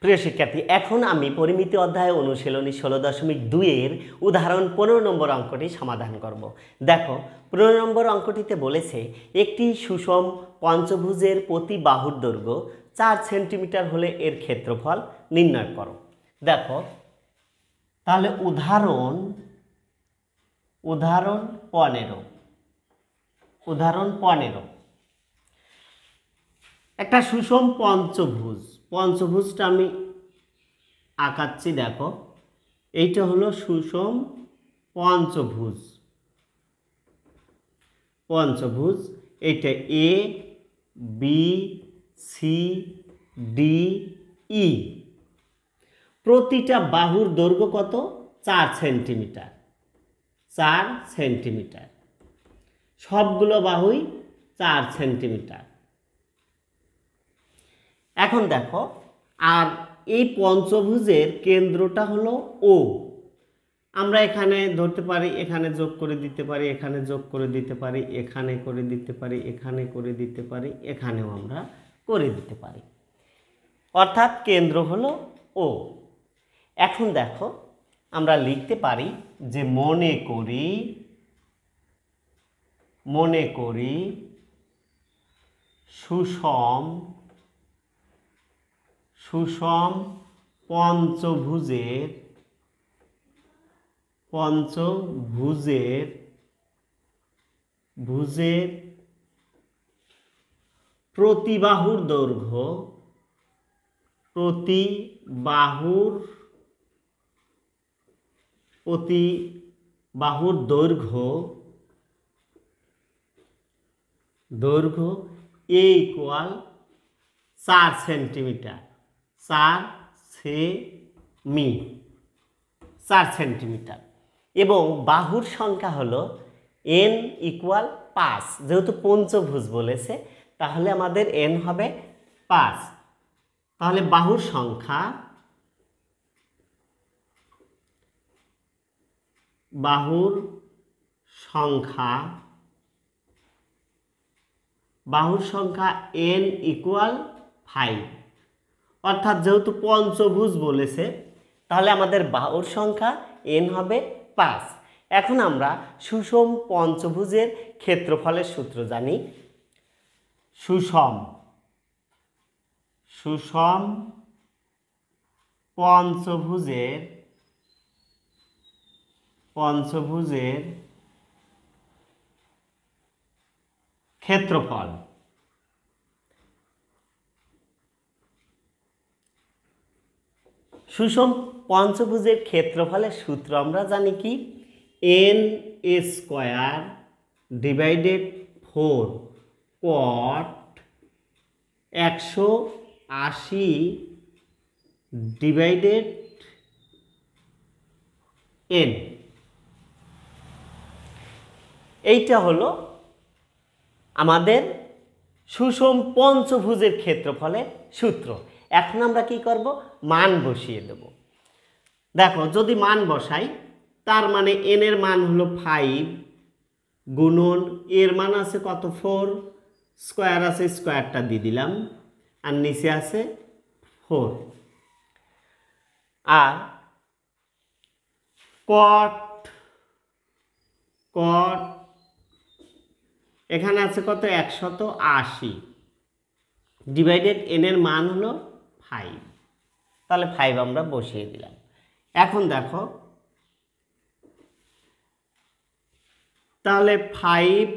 প্রিয় শিক্ষার্থী, এখন আমি পরিমিতি অধ্যায় অনুশীলনী 16.2 এর উদাহরণ 15 নম্বর অঙ্কটি সমাধান করব। দেখো, 15 নম্বর অঙ্কটিতে বলেছে একটি সুষম পঞ্চভুজের প্রতি বাহুর দৈর্ঘ্য 4 সেন্টিমিটার হলে এর ক্ষেত্রফল নির্ণয় করো। দেখো, তাহলে উদাহরণ 15 একটা সুষম পঞ্চভুজটা আমি আঁকাচ্ছি। দেখো, এইটা হলো সুষম পঞ্চভুজ। এইটা A B C D E. প্রতিটা বাহুর দৈর্ঘ্য কত? 4 সেন্টিমিটার। 4 সেন্টিমিটার, সবগুলো বাহুই 4 সেন্টিমিটার। এখন দেখো, আর এই পঞ্চভুজের কেন্দ্রটা হলো ও। আমরা এখানে ধরতে পারি, এখানে যোগ করে দিতে পারি, এখানে যোগ করে দিতে পারি, এখানে করে দিতে পারি, এখানে করে দিতে পারি, এখানেও আমরা করে দিতে পারি, অর্থাৎ কেন্দ্র হলো ও। এখন দেখো, আমরা লিখতে পারি যে মনে করি সুষম পঞ্চভুজের প্রতি বাহুর দৈর্ঘ্য এ ইকুয়াল 4 সেন্টিমিটার। 4 সেন্টিমিটার এবং বাহুর সংখ্যা হলো n ইকুয়াল 5। যেহেতু পঞ্চভুজ বলেছে, তাহলে আমাদের n হবে 5। তাহলে বাহুর সংখ্যা n ইকুয়াল 5। অর্থাৎ যেহেতু পঞ্চভুজ বলেছে, তাহলে আমাদের বাহুর সংখ্যা n হবে 5। এখন আমরা সুষম পঞ্চভুজের ক্ষেত্রফলের সূত্র জানি। সুষম পঞ্চভুজের ক্ষেত্রফল। সুষম পঞ্চভুজের ক্ষেত্রফলের সূত্র আমরা জানি কি? n square divided 4 cot 180 divided n। এইটা হলো আমাদের সুষম পঞ্চভুজের ক্ষেত্রফলের সূত্র। এখন আমরা কি করব? মান বসিয়ে দেব। দেখো, যদি মান বসাই, তার মানে n এর মান হলো 5 গুণন এর মান আছে কত? 4, স্কয়ার আছে, স্কয়ারটা দিয়ে দিলাম, আর নিচে আছে 4। আর cot এখানে আছে কত? 180 ডিভাইডেড n এর মান হলো 5। তাহলে 5 আমরা বসিয়ে দিলাম। এখন দেখো, তাহলে 5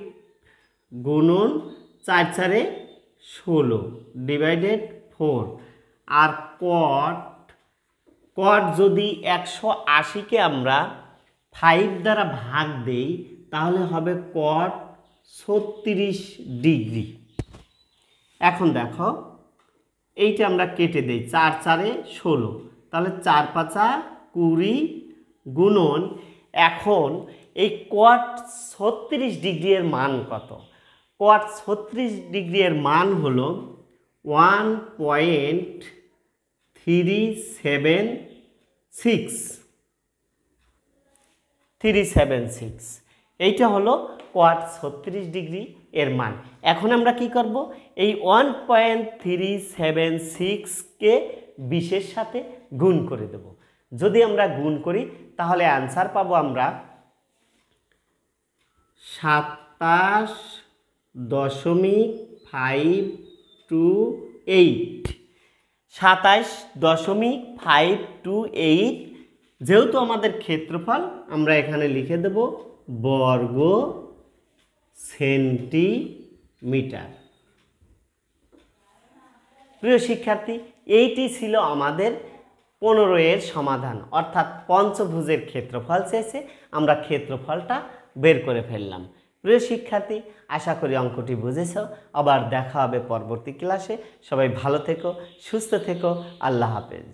গুণন 4 4 16 ডিভাইডেড 4। আর cot যদি 180-কে আমরা 5 দ্বারা ভাগ দেই, তাহলে হবে cot 36 ডিগ্রি। এখন দেখো, এইটা আমরা কেটে দেই, 4 4 16, তাহলে 4 5 20 গুণন। এখন এই cot 36 ডিগ্রি এর মান কত? cot 36 ডিগ্রি এর মান হলো 1.376। এইটা হলো cot 36 ডিগ্রি এর মান। এখন আমরা কি করব, এই 1.376কে 20-এর সাথে গুণ করে দেব। যদি আমরা গুণ করি তাহলে অ্যান্সার পাবো আমরা 27.528। 27.528। যেহেতু আমাদের ক্ষেত্রফল আমরা এখানে লিখে দেব বর্গ সেন্টিমিটার। প্রিয় শিক্ষার্থী, এইটি ছিল আমাদের 15 এর সমাধান, অর্থাৎ পঞ্চভুজের ক্ষেত্রফল চেয়েছে, আমরা ক্ষেত্রফলটা বের করে ফেললাম। প্রিয় শিক্ষার্থী, আশা করি অঙ্কটি বুঝেছ। আবার দেখা হবে পরবর্তী ক্লাসে। সবাই ভালো থেকো, সুস্থ থেকো। আল্লাহ হাফেজ।